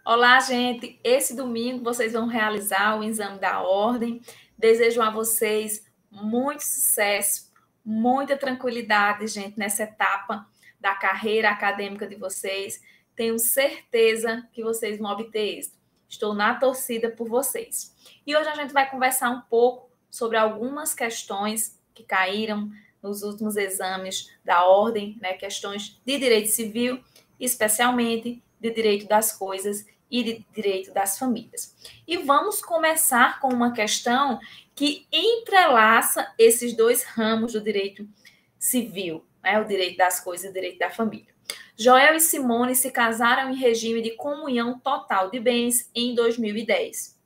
Olá, gente. Esse domingo vocês vão realizar o exame da ordem. Desejo a vocês muito sucesso, muita tranquilidade, gente, nessa etapa da carreira acadêmica de vocês. Tenho certeza que vocês vão obter êxito. Estou na torcida por vocês. E hoje a gente vai conversar um pouco sobre algumas questões que caíram nos últimos exames da ordem, né? Questões de direito civil, especialmente de direito das coisas e de direito das famílias. E vamos começar com uma questão que entrelaça esses dois ramos do direito civil, né? O direito das coisas e o direito da família. Joel e Simone se casaram em regime de comunhão total de bens em 2010.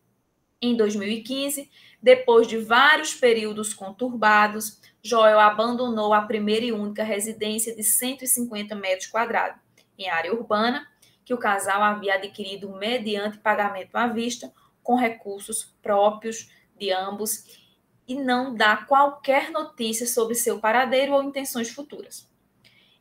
Em 2015, depois de vários períodos conturbados, Joel abandonou a primeira e única residência de 150 metros quadrados em área urbana, que o casal havia adquirido mediante pagamento à vista, com recursos próprios de ambos, e não dá qualquer notícia sobre seu paradeiro ou intenções futuras.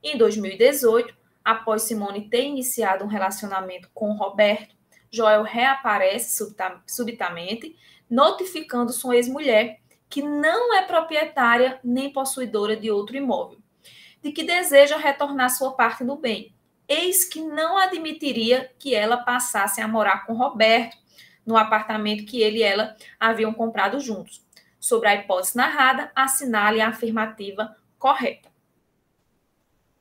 Em 2018, após Simone ter iniciado um relacionamento com Roberto, Joel reaparece subitamente, notificando sua ex-mulher, que não é proprietária nem possuidora de outro imóvel, de que deseja retornar sua parte do bem. Eis que não admitiria que ela passasse a morar com Roberto no apartamento que ele e ela haviam comprado juntos. Sobre a hipótese narrada, assinale a afirmativa correta.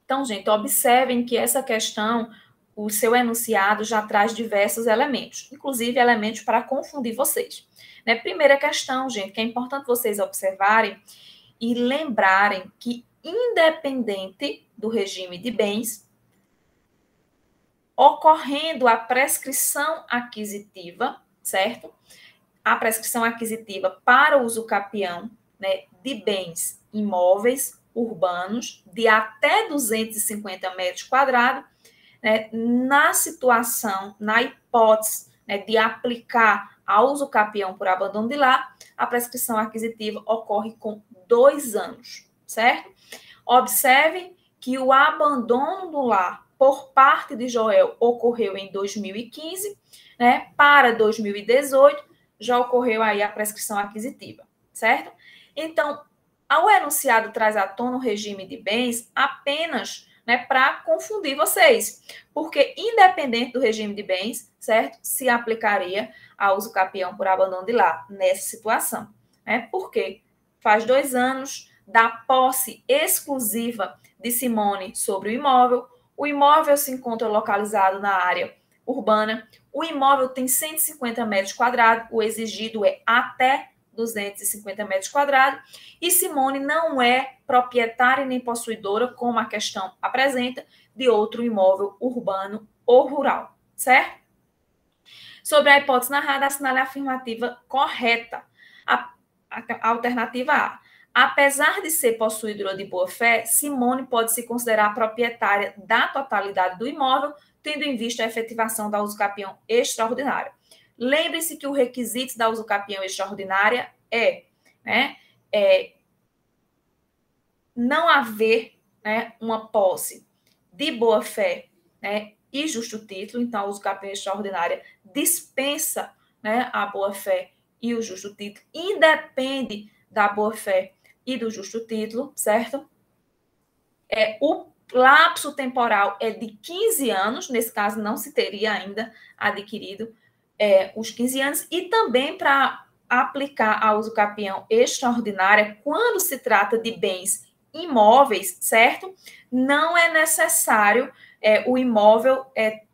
Então, gente, observem que essa questão, o seu enunciado já traz diversos elementos, inclusive elementos para confundir vocês. Né? Primeira questão, gente, que é importante vocês observarem e lembrarem que, independente do regime de bens, ocorrendo a prescrição aquisitiva, certo? A prescrição aquisitiva para uso capião, né, de bens imóveis urbanos de até 250 metros quadrados, né, na situação, na hipótese, né, de aplicar a uso capião por abandono de lar, a prescrição aquisitiva ocorre com 2 anos, certo? Observe que o abandono do lar por parte de Joel ocorreu em 2015, né? Para 2018 já ocorreu aí a prescrição aquisitiva, certo? Então, o enunciado traz à tona o regime de bens apenas, né, para confundir vocês, porque independente do regime de bens, certo? Se aplicaria a uso capião por abandono de lar nessa situação, né? Porque faz 2 anos da posse exclusiva de Simone sobre o imóvel se encontra localizado na área urbana, o imóvel tem 150 metros quadrados, o exigido é até 250 metros quadrados, e Simone não é proprietária nem possuidora, como a questão apresenta, de outro imóvel urbano ou rural, certo? Sobre a hipótese narrada, assinale a afirmativa correta. A alternativa A. Apesar de ser possuidora de boa-fé, Simone pode se considerar proprietária da totalidade do imóvel, tendo em vista a efetivação da usucapião extraordinária. Lembre-se que o requisito da usucapião extraordinária é não haver, né, uma posse de boa-fé, né, e justo título. Então, a usucapião extraordinária dispensa, né, a boa-fé e o justo título, independe da boa-fé e do justo título, certo? O lapso temporal é de 15 anos, nesse caso não se teria ainda adquirido os 15 anos, e também para aplicar a usucapião extraordinária, quando se trata de bens imóveis, certo? Não é necessário o imóvel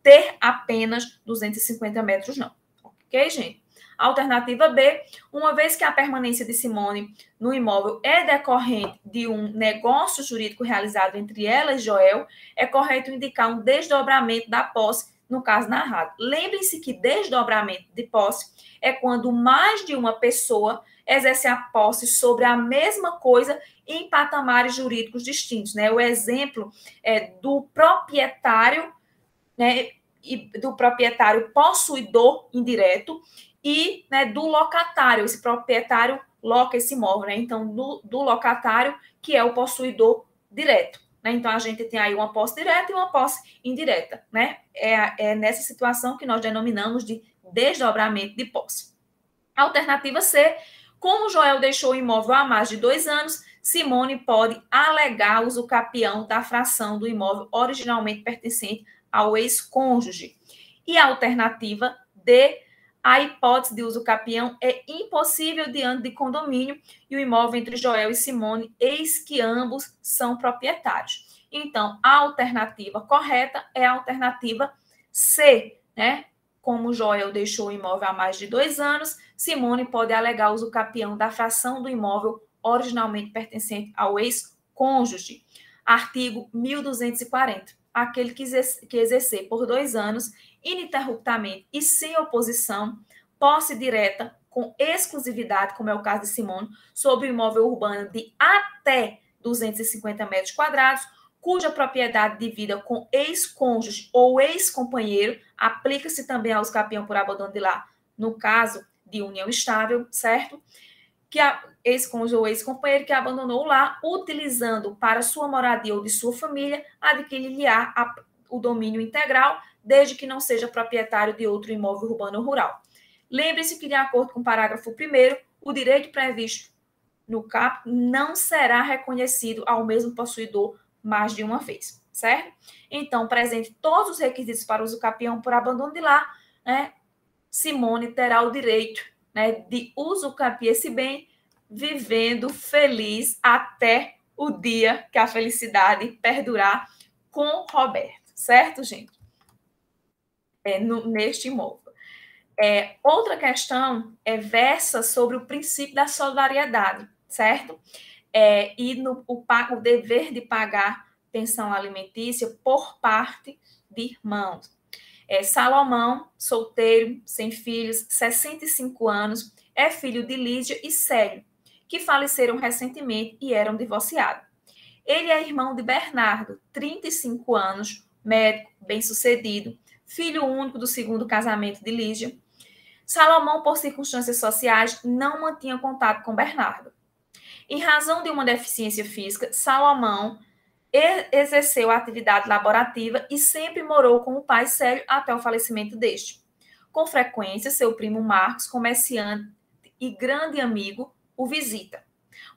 ter apenas 250 metros, não. Ok, gente? Alternativa B, uma vez que a permanência de Simone no imóvel é decorrente de um negócio jurídico realizado entre ela e Joel, é correto indicar um desdobramento da posse no caso narrado. Lembrem-se que desdobramento de posse é quando mais de uma pessoa exerce a posse sobre a mesma coisa em patamares jurídicos distintos, né? O exemplo é do proprietário, né, e do proprietário possuidor indireto e, né, do locatário. Esse proprietário loca esse imóvel, né? Então, do locatário, que é o possuidor direto, né? Então, a gente tem aí uma posse direta e uma posse indireta, né? É nessa situação que nós denominamos de desdobramento de posse. Alternativa C, como Joel deixou o imóvel há mais de 2 anos, Simone pode alegar uso capião da fração do imóvel originalmente pertencente ao ex-cônjuge. E a alternativa D, a hipótese de uso capião é impossível diante de condomínio e o imóvel entre Joel e Simone, eis que ambos são proprietários. Então, a alternativa correta é a alternativa C, né? Como Joel deixou o imóvel há mais de 2 anos, Simone pode alegar uso capião da fração do imóvel originalmente pertencente ao ex-cônjuge. Artigo 1240. Aquele que exercer por 2 anos, ininterruptamente e sem oposição, posse direta com exclusividade, como é o caso de Simone, sobre o imóvel urbano de até 250 metros quadrados, cuja propriedade dividida com ex-cônjuge ou ex-companheiro, aplica-se também ao capião por abandono de lar, no caso de união estável, certo? Que a ex-cônjuge ou ex-companheiro que abandonou o lar, utilizando para sua moradia ou de sua família, adquirir-lhe-á o domínio integral, desde que não seja proprietário de outro imóvel urbano ou rural. Lembre-se que, de acordo com o parágrafo 1º, o direito previsto no CAP não será reconhecido ao mesmo possuidor mais de uma vez, certo? Então, presente todos os requisitos para uso capião por abandono de lar, né, Simone terá o direito, né, de usucapiar esse bem, vivendo feliz até o dia que a felicidade perdurar com Roberto, certo, gente? Neste imóvel. Outra questão versa sobre o princípio da solidariedade, certo? E o dever de pagar pensão alimentícia por parte de irmãos. Salomão, solteiro, sem filhos, 65 anos, é filho de Lídia e Célio, que faleceram recentemente e eram divorciados. Ele é irmão de Bernardo, 35 anos, médico, bem-sucedido, filho único do segundo casamento de Lídia. Salomão, por circunstâncias sociais, não mantinha contato com Bernardo. Em razão de uma deficiência física, Salomão exerceu a atividade laborativa e sempre morou com o pai Célio até o falecimento deste. Com frequência, seu primo Marcos, comerciante e grande amigo, o visita.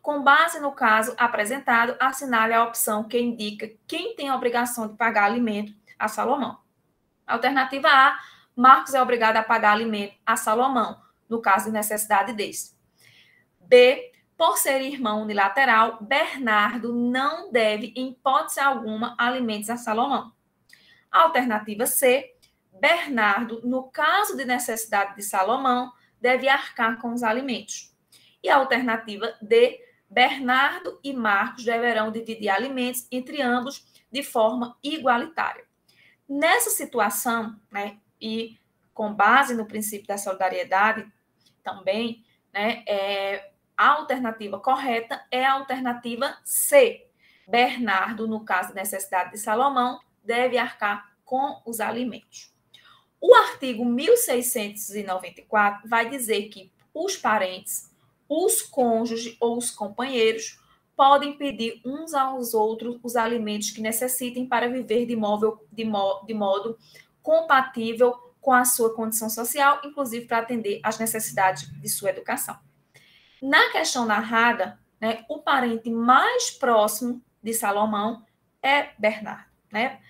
Com base no caso apresentado, assinale a opção que indica quem tem a obrigação de pagar alimento a Salomão. Alternativa A, Marcos é obrigado a pagar alimento a Salomão, no caso de necessidade deste. B, por ser irmão unilateral, Bernardo não deve, em hipótese alguma, alimentos a Salomão. Alternativa C, Bernardo, no caso de necessidade de Salomão, deve arcar com os alimentos. E a alternativa D, Bernardo e Marcos deverão dividir alimentos entre ambos de forma igualitária. Nessa situação, né, e com base no princípio da solidariedade também, né, a alternativa correta é a alternativa C. Bernardo, no caso de necessidade de Salomão, deve arcar com os alimentos. O artigo 1694 vai dizer que os parentes, os cônjuges ou os companheiros podem pedir uns aos outros os alimentos que necessitem para viver de modo compatível com a sua condição social, inclusive para atender às necessidades de sua educação. Na questão narrada, né, o parente mais próximo de Salomão é Bernardo, né?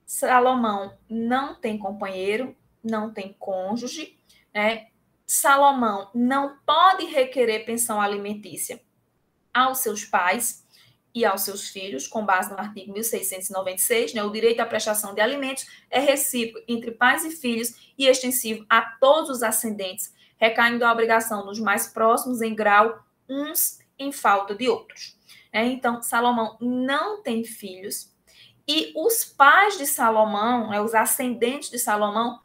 Salomão não tem companheiro, não tem cônjuge, né? Salomão não pode requerer pensão alimentícia aos seus pais e aos seus filhos, com base no artigo 1696, né? O direito à prestação de alimentos é recíproco entre pais e filhos e extensivo a todos os ascendentes, recaindo a obrigação nos mais próximos em grau, uns em falta de outros. Então, Salomão não tem filhos e os pais de Salomão, os ascendentes de Salomão,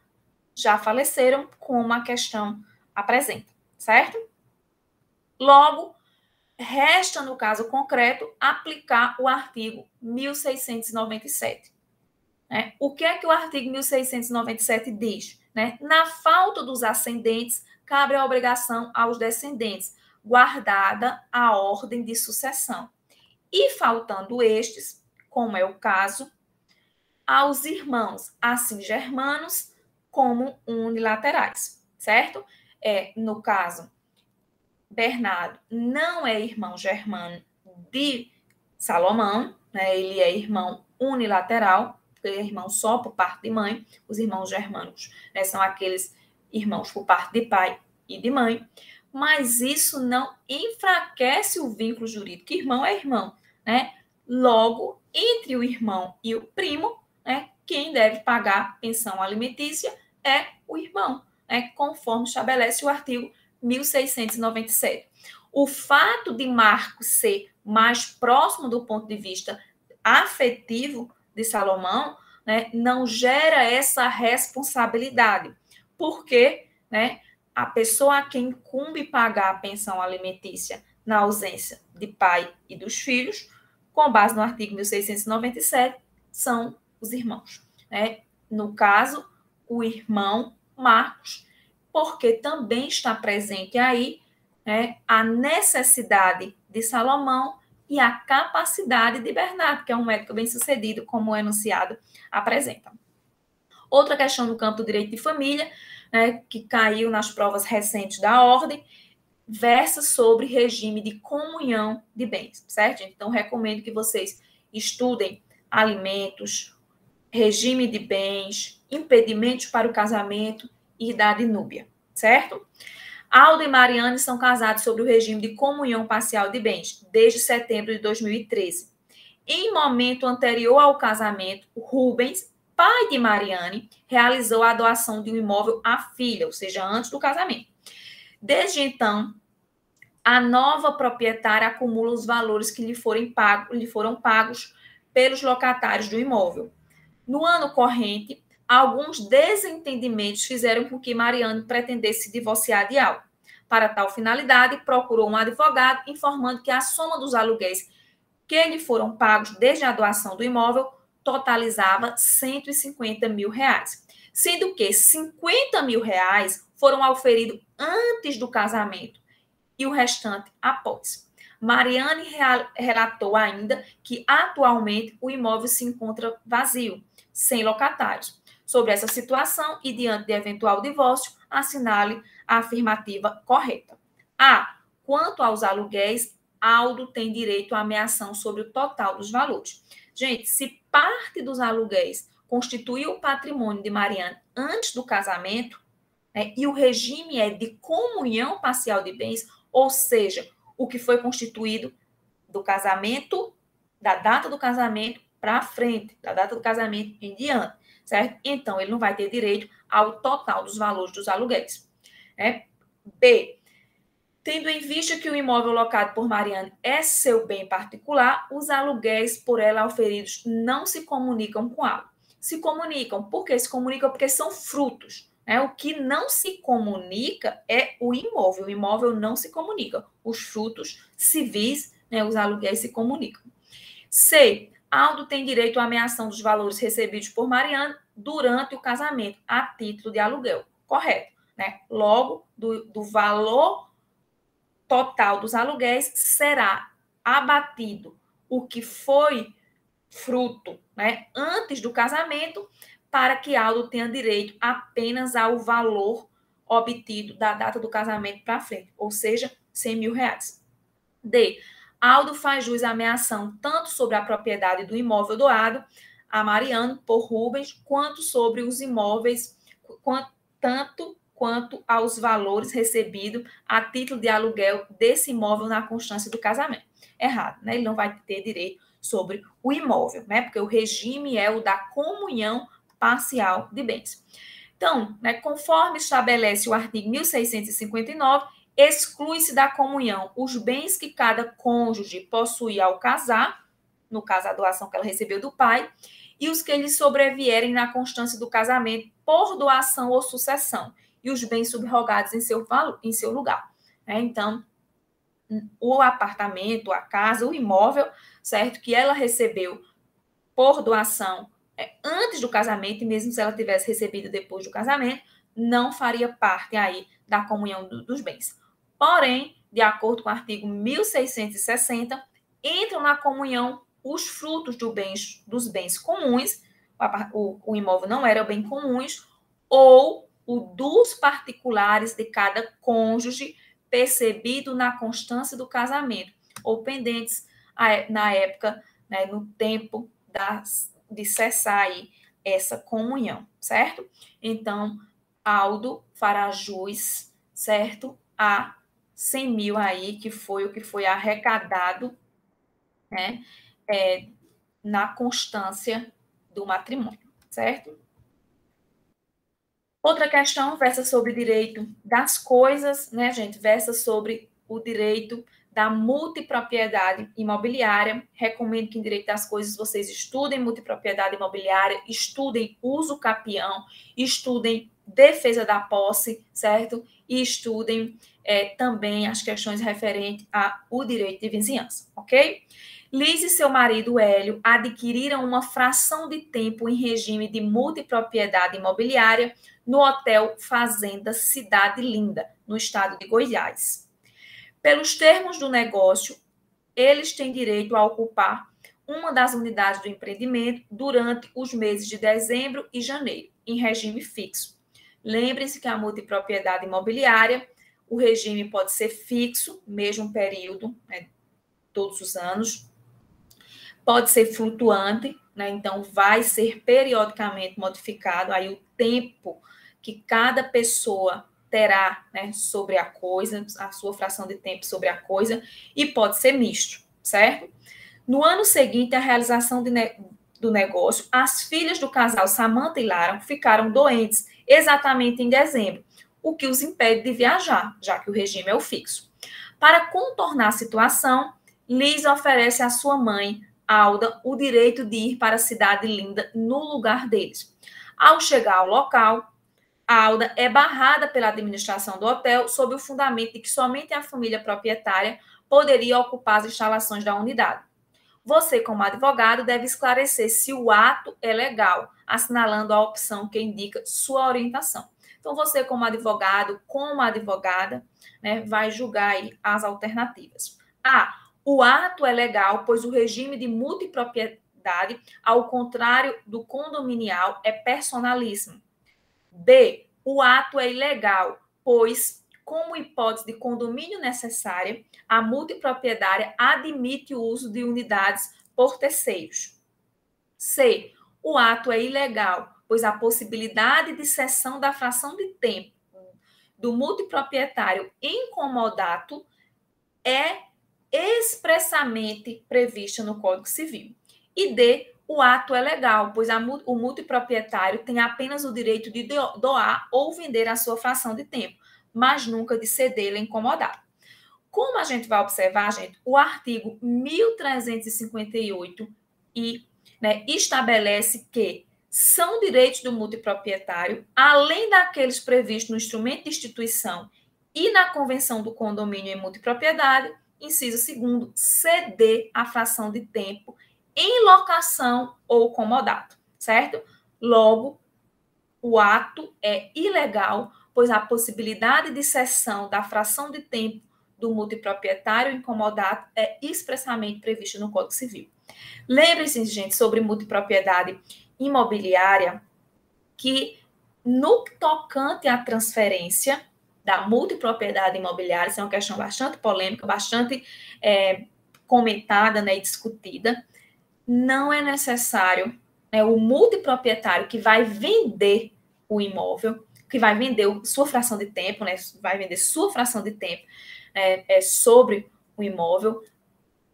já faleceram, como a questão apresenta, certo? Logo, resta, no caso concreto, aplicar o artigo 1697. O que é que o artigo 1697 diz? Na falta dos ascendentes, cabe a obrigação aos descendentes, guardada a ordem de sucessão. E faltando estes, como é o caso, aos irmãos assim germanos como unilaterais, certo? No caso, Bernardo não é irmão germano de Salomão, né? Ele é irmão unilateral, ele é irmão só por parte de mãe. Os irmãos germânicos, né, são aqueles irmãos por parte de pai e de mãe. Mas isso não enfraquece o vínculo jurídico. Irmão é irmão, né? Logo, entre o irmão e o primo, né, quem deve pagar pensão alimentícia é o irmão, né, conforme estabelece o artigo 1697. O fato de Marcos ser mais próximo do ponto de vista afetivo de Salomão, né, não gera essa responsabilidade, porque, né, a pessoa a quem incumbe pagar a pensão alimentícia na ausência de pai e dos filhos, com base no artigo 1697, são os irmãos, né? No caso, o irmão Marcos, porque também está presente aí, né, a necessidade de Salomão e a capacidade de Bernardo, que é um médico bem-sucedido, como o enunciado apresenta. Outra questão no campo do direito de família, né, que caiu nas provas recentes da ordem, versa sobre regime de comunhão de bens, certo? Então, recomendo que vocês estudem alimentos, regime de bens, impedimentos para o casamento e idade núbia, certo? Aldo e Mariane são casados sob o regime de comunhão parcial de bens desde setembro de 2013. Em momento anterior ao casamento, Rubens, pai de Mariane, realizou a doação de um imóvel à filha, ou seja, antes do casamento. Desde então, a nova proprietária acumula os valores que lhe foram pagos pelos locatários do imóvel. No ano corrente, alguns desentendimentos fizeram com que Mariane pretendesse se divorciar de Aldo. Para tal finalidade, procurou um advogado informando que a soma dos aluguéis que lhe foram pagos desde a doação do imóvel totalizava 150 mil reais, sendo que 50 mil reais foram auferidos antes do casamento e o restante após. Mariane relatou ainda que atualmente o imóvel se encontra vazio, sem locatários. Sobre essa situação e diante de eventual divórcio, assinale a afirmativa correta. Quanto aos aluguéis, Aldo tem direito à ameação sobre o total dos valores. Gente, se parte dos aluguéis constituiu o patrimônio de Mariane antes do casamento, né, e o regime é de comunhão parcial de bens, ou seja, o que foi constituído do casamento, da data do casamento para frente, da data do casamento em diante, certo? Então, ele não vai ter direito ao total dos valores dos aluguéis. Né? B. Tendo em vista que o imóvel locado por Mariane é seu bem particular, os aluguéis por ela auferidos não se comunicam com ela. Se comunicam. Por que se comunicam? Porque são frutos. Né? O que não se comunica é o imóvel. O imóvel não se comunica. Os frutos civis, né, os aluguéis se comunicam. C. Aldo tem direito à ameação dos valores recebidos por Mariane durante o casamento, a título de aluguel. Correto. Né? Logo, do valor total dos aluguéis será abatido o que foi fruto, né, antes do casamento, para que Aldo tenha direito apenas ao valor obtido da data do casamento para frente, ou seja, 100 mil reais. D. Aldo faz jus à ameação tanto sobre a propriedade do imóvel doado a Mariane por Rubens, quanto sobre os imóveis, tanto quanto aos valores recebidos a título de aluguel desse imóvel na constância do casamento. Errado, né? Ele não vai ter direito sobre o imóvel, né? Porque o regime é o da comunhão parcial de bens. Então, né, conforme estabelece o artigo 1659, exclui-se da comunhão os bens que cada cônjuge possui ao casar, no caso a doação que ela recebeu do pai, e os que lhe sobrevierem na constância do casamento por doação ou sucessão, e os bens subrogados em seu lugar. Então, o apartamento, a casa, o imóvel, certo, que ela recebeu por doação antes do casamento, e mesmo se ela tivesse recebido depois do casamento, não faria parte aí da comunhão dos bens. Porém, de acordo com o artigo 1660, entram na comunhão os frutos dos bens comuns, o imóvel não era bem comuns, ou o dos particulares de cada cônjuge percebido na constância do casamento, ou pendentes na época, né, no tempo de cessar aí essa comunhão, certo? Então, Aldo fará jus, certo? A 100 mil aí, que foi o que foi arrecadado, né, na constância do matrimônio, certo? Outra questão versa sobre o direito das coisas, né, gente? Versa sobre o direito da multipropriedade imobiliária. Recomendo que em direito das coisas vocês estudem multipropriedade imobiliária, estudem uso capião, estudem defesa da posse, certo? E estudem também as questões referentes ao direito de vizinhança, ok? Liz e seu marido Hélio adquiriram uma fração de tempo em regime de multipropriedade imobiliária no Hotel Fazenda Cidade Linda, no estado de Goiás. Pelos termos do negócio, eles têm direito a ocupar uma das unidades do empreendimento durante os meses de dezembro e janeiro, em regime fixo. Lembrem-se que a multipropriedade imobiliária, o regime pode ser fixo, mesmo período, né, todos os anos, pode ser flutuante, né, então vai ser periodicamente modificado aí o tempo que cada pessoa terá, né, sobre a coisa, a sua fração de tempo sobre a coisa, e pode ser misto, certo? No ano seguinte, a realização do negócio, as filhas do casal Samantha e Lara ficaram doentes exatamente em dezembro, o que os impede de viajar, já que o regime é o fixo. Para contornar a situação, Liz oferece à sua mãe, Alda, o direito de ir para a Cidade Linda no lugar deles. Ao chegar ao local, a Alda é barrada pela administração do hotel sob o fundamento de que somente a família proprietária poderia ocupar as instalações da unidade. Você, como advogado, deve esclarecer se o ato é legal, assinalando a opção que indica sua orientação. Então, você, como advogado, como advogada, né, vai julgar aí as alternativas. A. O ato é legal, pois o regime de multipropriedade, ao contrário do condominial, é personalíssimo. B. O ato é ilegal, pois, como hipótese de condomínio necessária, a multiproprietária admite o uso de unidades por terceiros. C. O ato é ilegal, pois a possibilidade de cessão da fração de tempo do multiproprietário incomodato é expressamente prevista no Código Civil. E D. O ato é legal, pois o multiproprietário tem apenas o direito de doar ou vender a sua fração de tempo, mas nunca de cedê-la incomodado. Como a gente vai observar, gente, o artigo 1358 estabelece que são direitos do multiproprietário, além daqueles previstos no instrumento de instituição e na convenção do condomínio em multipropriedade, inciso 2º, ceder a fração de tempo em locação ou comodato, certo? Logo, o ato é ilegal, pois a possibilidade de cessão da fração de tempo do multiproprietário incomodato é expressamente prevista no Código Civil. Lembre-se, gente, sobre multipropriedade imobiliária, que no tocante à transferência da multipropriedade imobiliária, isso é uma questão bastante polêmica, bastante comentada, né, e discutida, não é necessário, né, o multiproprietário que vai vender o imóvel, que vai vender sua fração de tempo, né, vai vender sua fração de tempo sobre o imóvel,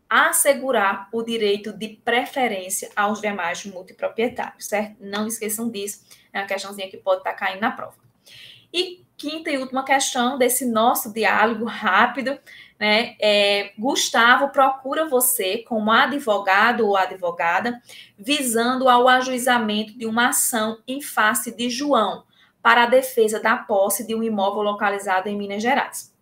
assegurar o direito de preferência aos demais multiproprietários, certo? Não esqueçam disso, é uma questãozinha que pode estar caindo na prova. E quinta e última questão desse nosso diálogo rápido, né? Gustavo procura você como advogado ou advogada, visando ao ajuizamento de uma ação em face de João para a defesa da posse de um imóvel localizado em Minas Gerais.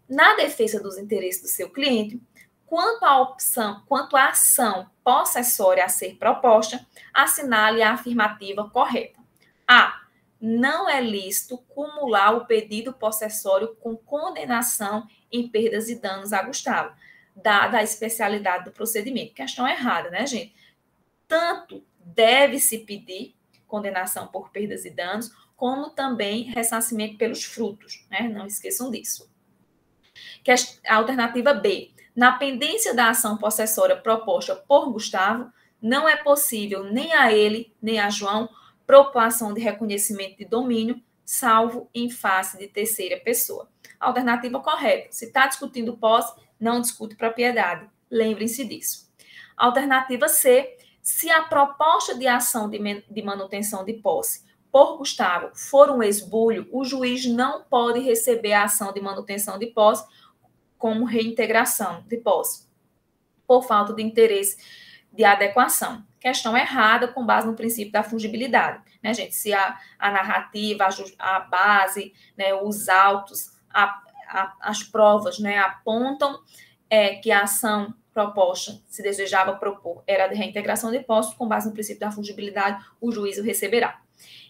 Na defesa dos interesses do seu cliente, quanto à ação possessória a ser proposta, assinale a afirmativa correta. A. Não é lícito cumular o pedido possessório com condenação em perdas e danos a Gustavo. dada a especialidade do procedimento. Questão errada, né, gente? Tanto deve-se pedir condenação por perdas e danos, como também ressarcimento pelos frutos, né? Não esqueçam disso. A alternativa B. Na pendência da ação possessória proposta por Gustavo, não é possível nem a ele, nem a João, propor ação de reconhecimento de domínio, salvo em face de terceira pessoa. Alternativa correta. Se está discutindo posse, não discute propriedade. Lembrem-se disso. Alternativa C. Se a proposta de ação de manutenção de posse por Gustavo for um esbulho, o juiz não pode receber a ação de manutenção de posse como reintegração de posse, por falta de interesse de adequação. Questão errada com base no princípio da fungibilidade, né, gente? Se a narrativa, a base, né, os autos, as provas, né, apontam que a ação proposta, se desejava propor, era de reintegração de posse, com base no princípio da fungibilidade, o juiz o receberá.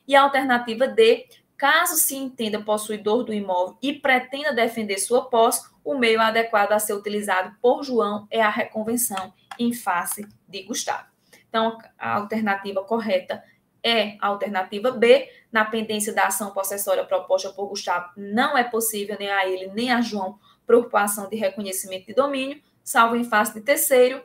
E a alternativa D, caso se entenda possuidor do imóvel e pretenda defender sua posse, o meio adequado a ser utilizado por João é a reconvenção em face de Gustavo. Então, a alternativa correta é a alternativa B. Na pendência da ação possessória proposta por Gustavo, não é possível nem a ele, nem a João propor ação de reconhecimento de domínio, salvo em face de terceiro,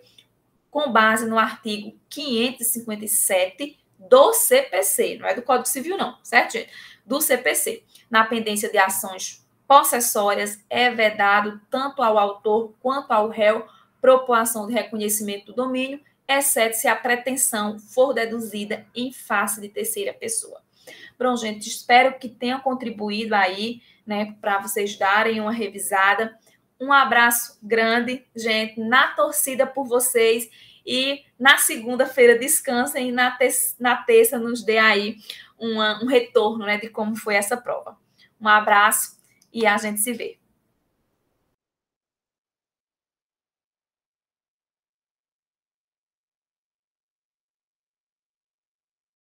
com base no artigo 557 do CPC, não é do Código Civil não, certo, gente? Do CPC. Na pendência de ações possessórias, é vedado tanto ao autor quanto ao réu propor ação de reconhecimento do domínio, exceto se a pretensão for deduzida em face de terceira pessoa. Pronto, gente, espero que tenha contribuído aí, né, para vocês darem uma revisada. Um abraço grande, gente, na torcida por vocês. E na segunda-feira descansem e na terça nos dê aí um retorno, né, de como foi essa prova. Um abraço e a gente se vê.